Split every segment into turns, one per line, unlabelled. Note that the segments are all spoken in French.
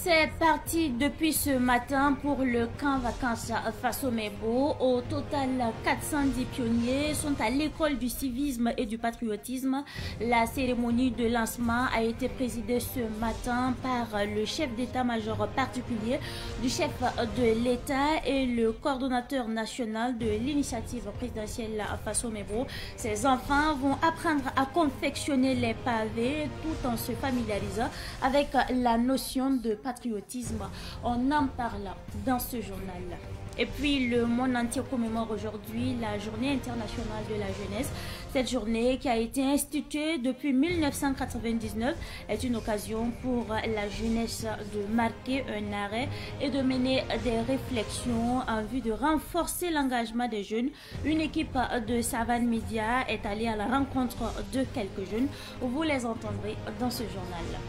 C'est parti depuis ce matin pour le camp vacances Faso Mebo. Au total, 410 pionniers sont à l'école du civisme et du patriotisme. La cérémonie de lancement a été présidée ce matin par le chef d'état-major particulier du chef de l'État et le coordonnateur national de l'initiative présidentielle Faso Mebo. Ces enfants vont apprendre à confectionner les pavés tout en se familiarisant avec la notion de patriotisme. On en parle dans ce journal. Et puis le monde entier commémore aujourd'hui la journée internationale de la jeunesse. Cette journée qui a été instituée depuis 1999 est une occasion pour la jeunesse de marquer un arrêt et de mener des réflexions en vue de renforcer l'engagement des jeunes. Une équipe de Savane Media est allée à la rencontre de quelques jeunes. Vous les entendrez dans ce journal.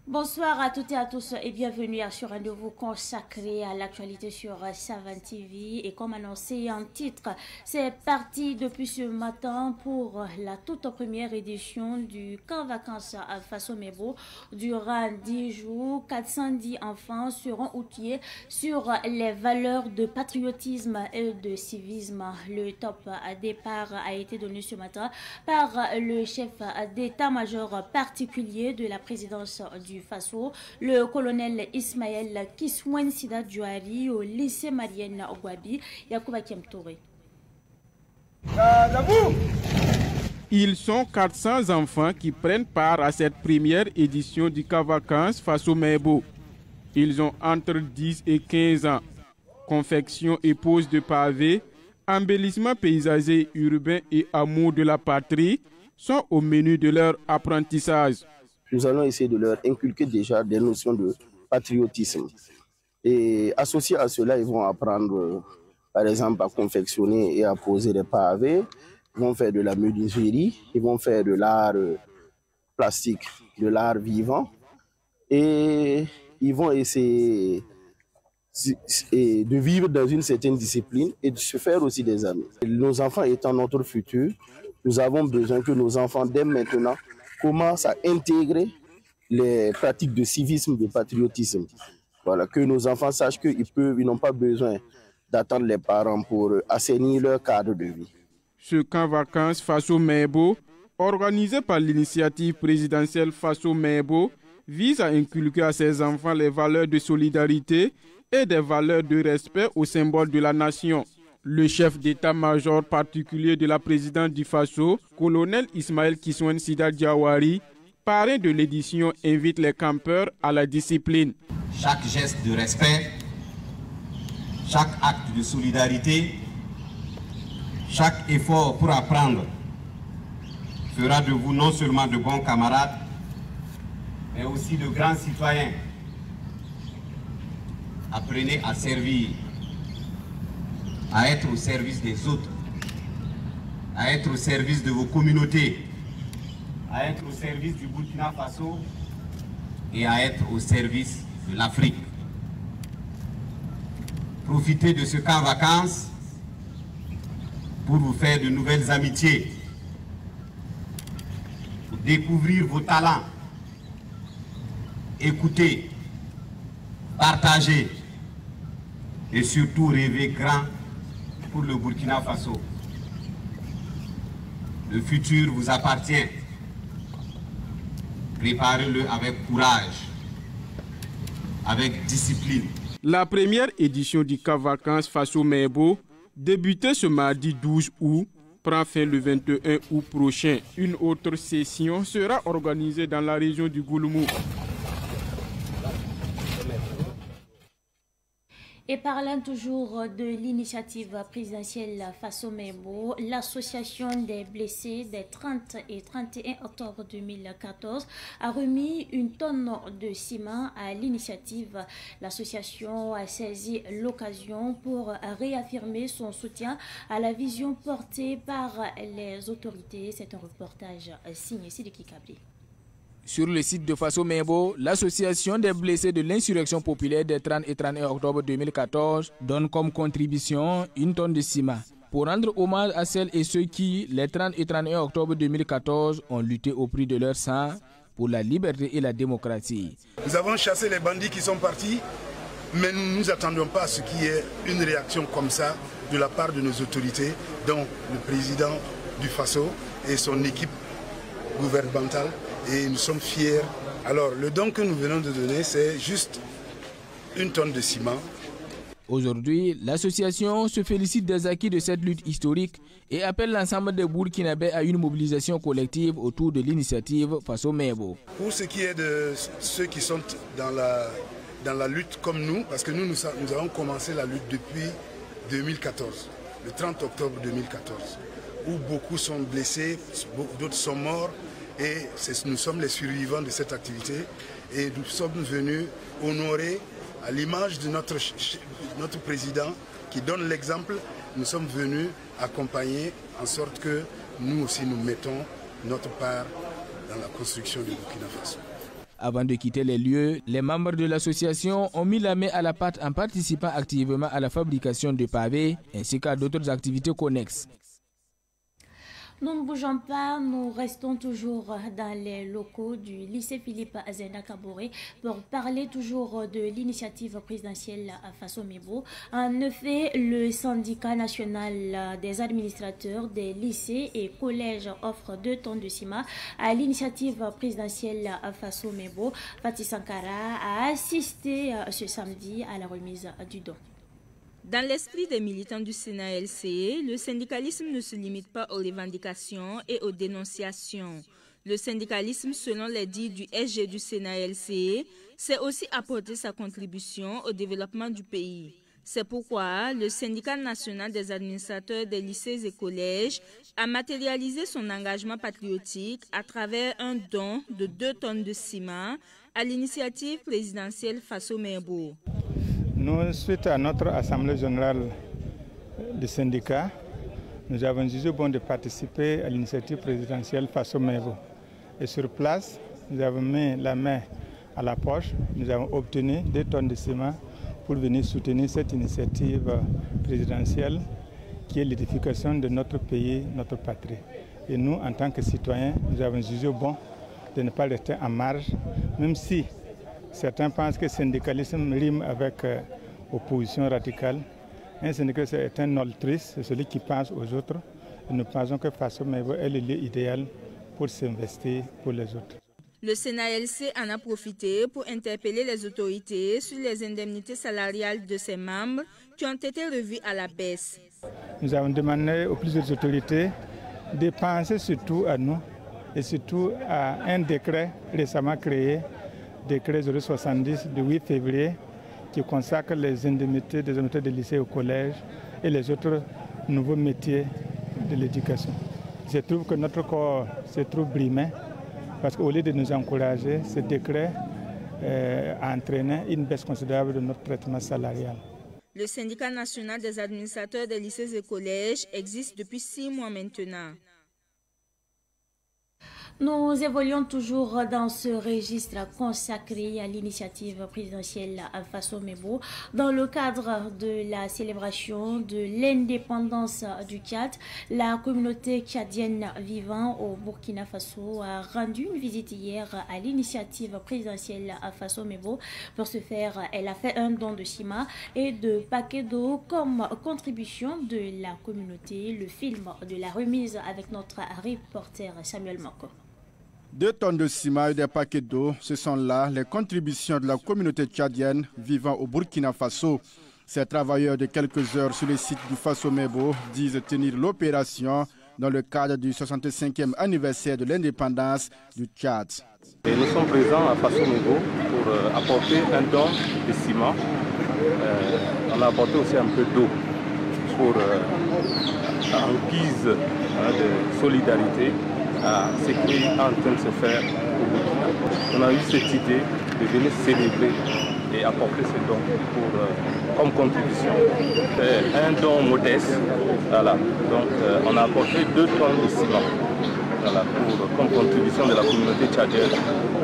Bonsoir à toutes et à tous et bienvenue à ce rendez-vous consacré à l'actualité sur Savane TV. Et comme annoncé en titre, c'est parti depuis ce matin pour la toute première édition du camp vacances à Faso Mebo. Durant 10 jours, 410 enfants seront outillés sur les valeurs de patriotisme et de civisme. Le top départ a été donné ce matin par le chef d'état-major particulier de la présidence du Faso, le colonel Ismaël Kiswen Sida Djouari au lycée Marienne Ogwabi, Yacouba Kemtouré.
Ils sont 400 enfants qui prennent part à cette première édition du camp vacances Faso Mebo. Ils ont entre 10 et 15 ans. Confection et pose de pavés, embellissement paysager urbain et amour de la patrie sont au menu de leur apprentissage.
Nous allons essayer de leur inculquer déjà des notions de patriotisme. Et associé à cela, ils vont apprendre, par exemple, à confectionner et à poser des pavés. Ils vont faire de la menuiserie, ils vont faire de l'art plastique, de l'art vivant. Et ils vont essayer de vivre dans une certaine discipline et de se faire aussi des amis. Nos enfants étant notre futur, nous avons besoin que nos enfants, dès maintenant, commencent à intégrer les pratiques de civisme, de patriotisme. Voilà, que nos enfants sachent qu'ils n'ont pas besoin d'attendre les parents pour assainir leur cadre de vie.
Ce camp vacances Faso Mebo, organisé par l'initiative présidentielle Faso Mebo, vise à inculquer à ses enfants les valeurs de solidarité et des valeurs de respect au symbole de la nation. Le chef d'état-major particulier de la présidence du Faso, colonel Ismaël Kiswen Sida Djouari, parrain de l'édition, invite les campeurs à la discipline.
Chaque geste de respect, chaque acte de solidarité, chaque effort pour apprendre fera de vous non seulement de bons camarades, mais aussi de grands citoyens. Apprenez à servir, à être au service des autres, à être au service de vos communautés, à être au service du Burkina Faso et à être au service de l'Afrique. Profitez de ce camp vacances pour vous faire de nouvelles amitiés, pour découvrir vos talents, écouter, partager et surtout rêver grand pour le Burkina Faso. Le futur vous appartient. Préparez-le avec courage, avec discipline.
La première édition du camp vacances Faso Mebo, débutée ce mardi 12 août, prend fin le 21 août prochain. Une autre session sera organisée dans la région du Gouloumou.
Et parlant toujours de l'initiative présidentielle Faso Mebo, l'association des blessés des 30 et 31 octobre 2014 a remis une tonne de ciment à l'initiative. L'association a saisi l'occasion pour réaffirmer son soutien à la vision portée par les autorités. C'est un reportage signé Sidiki Kabli.
Sur le site de Faso Mebo, l'association des blessés de l'insurrection populaire des 30 et 31 octobre 2014 donne comme contribution une tonne de ciment pour rendre hommage à celles et ceux qui, les 30 et 31 octobre 2014, ont lutté au prix de leur sang pour la liberté et la démocratie.
Nous avons chassé les bandits qui sont partis, mais nous ne nous attendons pas à ce qu'il y ait une réaction comme ça de la part de nos autorités, dont le président du Faso et son équipe gouvernementale, et nous sommes fiers. Alors le don que nous venons de donner, c'est juste 1 tonne de ciment.
Aujourd'hui, l'association se félicite des acquis de cette lutte historique et appelle l'ensemble des Burkinabés à une mobilisation collective autour de l'initiative Faso Mebo.
Pour ce qui est de ceux qui sont dans la lutte comme nous, parce que nous avons commencé la lutte depuis 2014, le 30 octobre 2014, où beaucoup sont blessés, d'autres sont morts, et nous sommes les survivants de cette activité, et nous sommes venus honorer, à l'image de notre président qui donne l'exemple, nous sommes venus accompagner en sorte que nous aussi nous mettons notre part dans la construction du Burkina Faso.
Avant de quitter les lieux, les membres de l'association ont mis la main à la pâte en participant activement à la fabrication de pavés ainsi qu'à d'autres activités connexes.
Nous ne bougeons pas, nous restons toujours dans les locaux du lycée Philippe Azenda Kaboré pour parler toujours de l'initiative présidentielle à Faso Mebo. En effet, le syndicat national des administrateurs des lycées et collèges offre 2 tonnes de ciment à l'initiative présidentielle à Faso Mebo. Fatih Sankara a assisté ce samedi à la remise du don.
Dans l'esprit des militants du Sénat-LCE, le syndicalisme ne se limite pas aux revendications et aux dénonciations. Le syndicalisme, selon les dits du SG du Sénat-LCE, c'est aussi apporter sa contribution au développement du pays. C'est pourquoi le syndicat national des administrateurs des lycées et collèges a matérialisé son engagement patriotique à travers un don de 2 tonnes de ciment à l'initiative présidentielle Faso Mebo.
Nous, suite à notre assemblée générale du syndicat, nous avons jugé bon de participer à l'initiative présidentielle Faso Mebo. Et sur place, nous avons mis la main à la poche, nous avons obtenu 2 tonnes de ciment pour venir soutenir cette initiative présidentielle qui est l'édification de notre pays, notre patrie. Et nous, en tant que citoyens, nous avons jugé bon de ne pas rester en marge, même si certains pensent que le syndicalisme rime avec opposition radicale. Un syndicaliste est un altruiste, c'est celui qui pense aux autres. Et nous pensons que Faso Mebo est le lieu idéal pour s'investir pour les autres.
Le Sénat-LC en a profité pour interpeller les autorités sur les indemnités salariales de ses membres qui ont été revues à la baisse.
Nous avons demandé aux plusieurs autorités de penser surtout à nous et surtout à un décret récemment créé, décret 070 du 8 février, qui consacre les indemnités des amateurs de lycée au collège et les autres nouveaux métiers de l'éducation. Je trouve que notre corps se trouve brimé parce qu'au lieu de nous encourager, ce décret a entraîné une baisse considérable de notre traitement salarial.
Le syndicat national des administrateurs des lycées et collèges existe depuis 6 mois maintenant.
Nous évoluons toujours dans ce registre consacré à l'initiative présidentielle à Faso Mebo. Dans le cadre de la célébration de l'indépendance du Tchad, la communauté tchadienne vivant au Burkina Faso a rendu une visite hier à l'initiative présidentielle à Faso Mebo. Pour ce faire, elle a fait un don de ciment et de paquets d'eau comme contribution de la communauté. Le film de la remise avec notre reporter Samuel Mako.
2 tonnes de ciment et des paquets d'eau, ce sont là les contributions de la communauté tchadienne vivant au Burkina Faso. Ces travailleurs de quelques heures sur le site du Faso Mebo disent tenir l'opération dans le cadre du 65e anniversaire de l'indépendance du Tchad.
Et nous sommes présents à Faso Mebo pour apporter un don de ciment. On a apporté aussi un peu d'eau pour en guise de solidarité à ce qui est en train de se faire au Burkina. On a eu cette idée de venir célébrer et apporter ce don comme contribution. C'est un don modeste. Voilà. Donc on a apporté 2 tonnes de ciment. comme contribution de la communauté tchadienne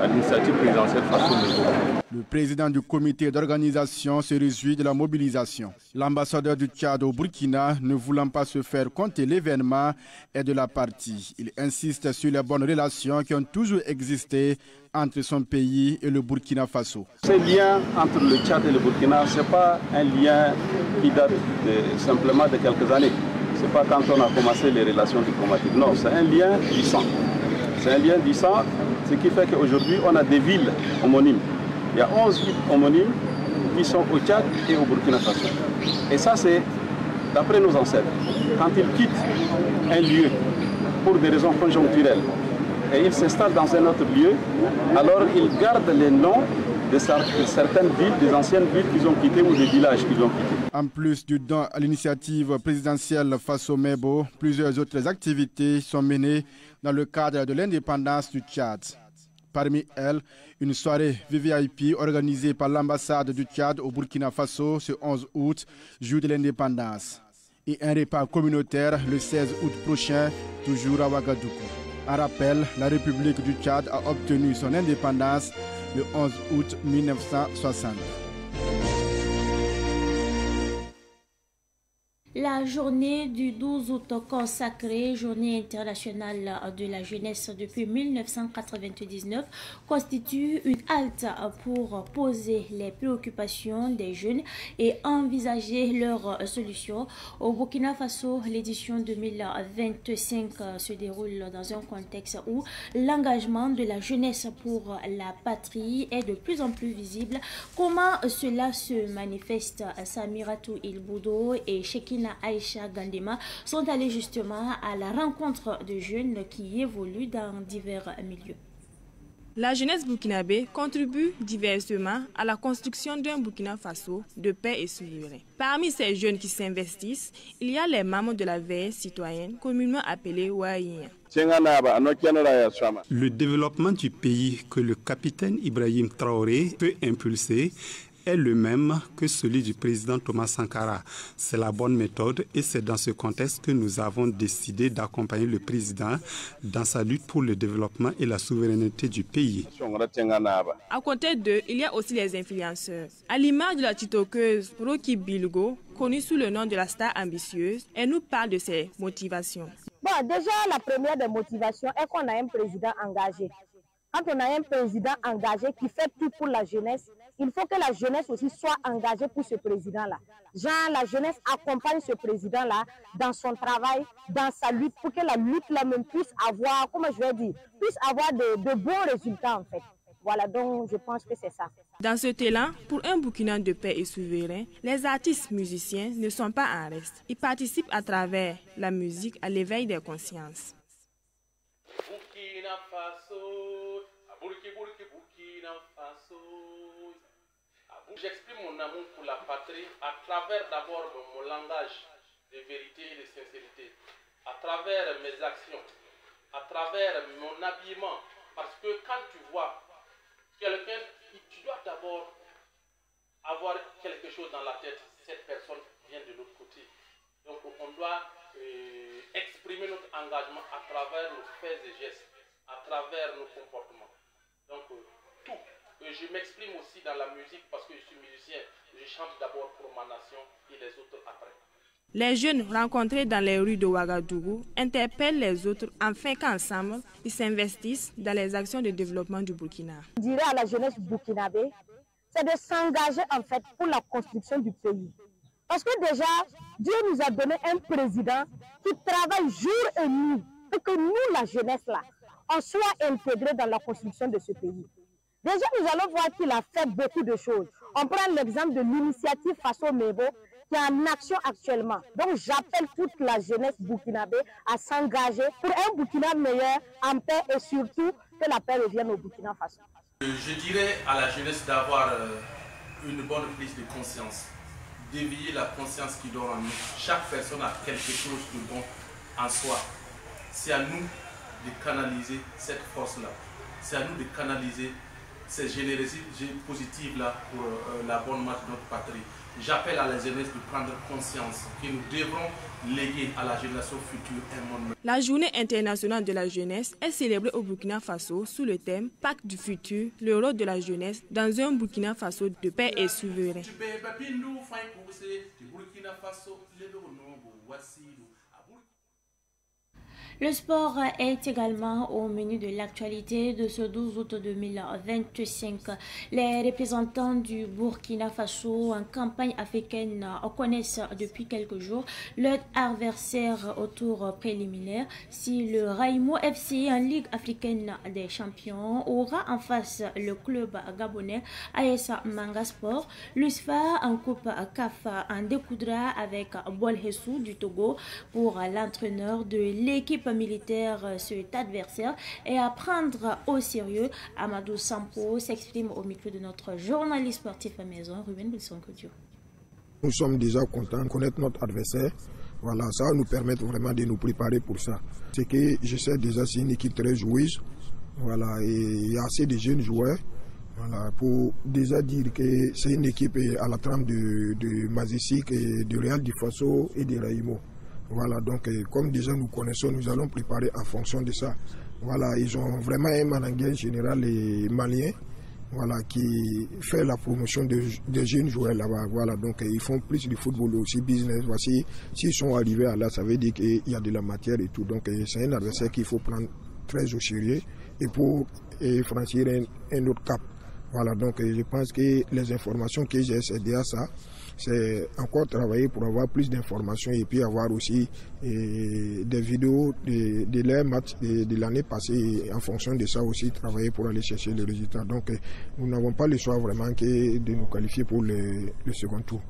à l'initiative présidentielle Faso Mebo.
Le président du comité d'organisation se réjouit de la mobilisation. L'ambassadeur du Tchad au Burkina, ne voulant pas se faire compter l'événement, est de la partie. Il insiste sur les bonnes relations qui ont toujours existé entre son pays et le Burkina Faso.
Ce lien entre le Tchad et le Burkina, ce n'est pas un lien qui date simplement de quelques années. Ce n'est pas quand on a commencé les relations diplomatiques. Non, c'est un lien du sang. C'est un lien du sang, ce qui fait qu'aujourd'hui, on a des villes homonymes. Il y a 11 villes homonymes qui sont au Tchad et au Burkina Faso. Et ça, c'est d'après nos ancêtres. Quand ils quittent un lieu pour des raisons conjoncturelles et ils s'installent dans un autre lieu, alors ils gardent les noms de certaines villes, des anciennes villes qu'ils ont quittées ou des villages qu'ils ont quittés.
En plus du don à l'initiative présidentielle Faso Mebo, plusieurs autres activités sont menées dans le cadre de l'indépendance du Tchad. Parmi elles, une soirée VVIP organisée par l'ambassade du Tchad au Burkina Faso ce 11 août, jour de l'indépendance. Et un repas communautaire le 16 août prochain, toujours à Ouagadougou. En rappel, la République du Tchad a obtenu son indépendance le 11 août 1960.
La journée du 12 août consacrée, journée internationale de la jeunesse depuis 1999, constitue une halte pour poser les préoccupations des jeunes et envisager leurs solutions. Au Burkina Faso, l'édition 2025 se déroule dans un contexte où l'engagement de la jeunesse pour la patrie est de plus en plus visible. Comment cela se manifeste? Samiratou Ilboudo et Shekina Aïcha Gandema sont allés justement à la rencontre de jeunes qui évoluent dans divers milieux.
La jeunesse burkinabé contribue diversement à la construction d'un Burkina Faso de paix et souverain. Parmi ces jeunes qui s'investissent, il y a les membres de la veille citoyenne, communément appelée Ouaïen.
Le développement du pays que le capitaine Ibrahim Traoré peut impulser est le même que celui du président Thomas Sankara. C'est la bonne méthode et c'est dans ce contexte que nous avons décidé d'accompagner le président dans sa lutte pour le développement et la souveraineté du pays.
À côté d'eux, il y a aussi les influenceurs. À l'image de la tiktokeuse Rocky Bilgo, connue sous le nom de la star ambitieuse, elle nous parle de ses motivations.
Bon, déjà, la première des motivations est qu'on a un président engagé. Quand on a un président engagé qui fait tout pour la jeunesse, il faut que la jeunesse aussi soit engagée pour ce président-là. Genre, la jeunesse accompagne ce président-là dans son travail, dans sa lutte, pour que la lutte-là même puisse avoir, comment je vais dire, puisse avoir de bons résultats en fait. Voilà, donc je pense que c'est ça.
Dans cet élan, pour un Burkina de paix et souverain, les artistes musiciens ne sont pas en reste. Ils participent à travers la musique à l'éveil des consciences.
J'exprime mon amour pour la patrie à travers d'abord mon langage de vérité et de sincérité, à travers mes actions, à travers mon habillement. Parce que quand tu vois quelqu'un, tu dois d'abord avoir quelque chose dans la tête. Cette personne vient de l'autre côté. Donc on doit exprimer notre engagement à travers nos faits et gestes, à travers nos comportements. Donc tout. Je m'exprime aussi dans la musique parce que je suis musicien. Je chante d'abord pour ma nation et les autres après.
Les jeunes rencontrés dans les rues de Ouagadougou interpellent les autres afin qu'ensemble, ils s'investissent dans les actions de développement du Burkina.
Je dirais à la jeunesse burkinabé, c'est de s'engager en fait pour la construction du pays. Parce que déjà, Dieu nous a donné un président qui travaille jour et nuit pour que nous, la jeunesse là, on soit intégrés dans la construction de ce pays. Déjà, nous allons voir qu'il a fait beaucoup de choses. On prend l'exemple de l'initiative Faso Mebo qui est en action actuellement. Donc, j'appelle toute la jeunesse burkinabé à s'engager pour un Burkina meilleur, en paix et surtout que la paix revienne au Burkina Faso.
Je dirais à la jeunesse d'avoir une bonne prise de conscience, d'éveiller la conscience qui dort en nous. Chaque personne a quelque chose de bon en soi. C'est à nous de canaliser cette force-là. C'est à nous de canaliser cette générosité positive-là pour la bonne marche de notre patrie. J'appelle à la jeunesse de prendre conscience que nous devrons léguer à la génération future un monde.
La journée internationale de la jeunesse est célébrée au Burkina Faso sous le thème Pacte du futur, le rôle de la jeunesse dans un Burkina Faso de paix et souverain.
Le sport est également au menu de l'actualité de ce 12 août 2025. Les représentants du Burkina Faso en campagne africaine connaissent depuis quelques jours leur adversaire au tour préliminaire. Si le Raimo FC en Ligue africaine des champions aura en face le club gabonais AS Manga Sport, l'USFA en Coupe CAF en découdra avec Bol Hessou du Togo pour l'entraîneur de l'équipe militaire cet adversaire et à prendre au sérieux. Amadou Sampo s'exprime au micro de notre journaliste sportif à maison, Ruben Bilson-Couture.
Nous sommes déjà contents de connaître notre adversaire. Voilà, ça va nous permettre vraiment de nous préparer pour ça. C'est que je sais déjà c'est une équipe très joueuse. Voilà, et il y a assez de jeunes joueurs. Voilà, pour déjà dire que c'est une équipe à la trame de Mazisik et de Real du Faso et de Raimo. Voilà, donc comme déjà nous connaissons, nous allons préparer en fonction de ça. Voilà, ils ont vraiment un manager général, les Maliens, voilà, qui fait la promotion des jeunes joueurs là-bas. Voilà, donc ils font plus du football aussi, business. Voici, s'ils sont arrivés à là, ça veut dire qu'il y a de la matière et tout. Donc c'est un adversaire qu'il faut prendre très au sérieux et pour franchir un autre cap. Voilà, donc je pense que les informations que j'ai, c'est déjà ça. C'est encore travailler pour avoir plus d'informations et puis avoir aussi des vidéos de leurs matchs de l'année passée et en fonction de ça aussi travailler pour aller chercher les résultats. Donc nous n'avons pas le choix vraiment que de nous qualifier pour le second tour.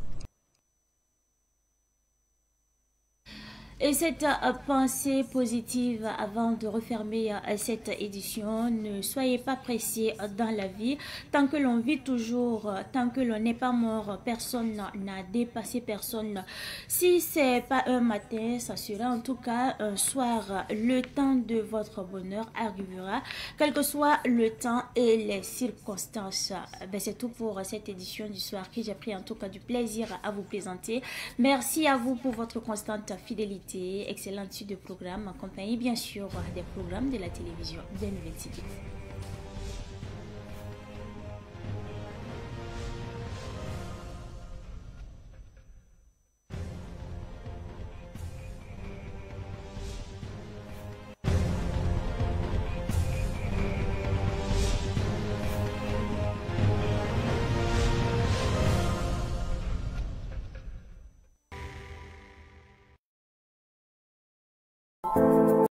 Et cette pensée positive avant de refermer cette édition, ne soyez pas pressés dans la vie. Tant que l'on vit toujours, tant que l'on n'est pas mort, personne n'a dépassé personne. Si c'est pas un matin, ça sera en tout cas un soir. Le temps de votre bonheur arrivera, quel que soit le temps et les circonstances. C'est tout pour cette édition du soir que j'ai pris en tout cas du plaisir à vous présenter. Merci à vous pour votre constante fidélité. Excellente suite de programmes, accompagné bien sûr des programmes de la télévision de Nouvelle Cité.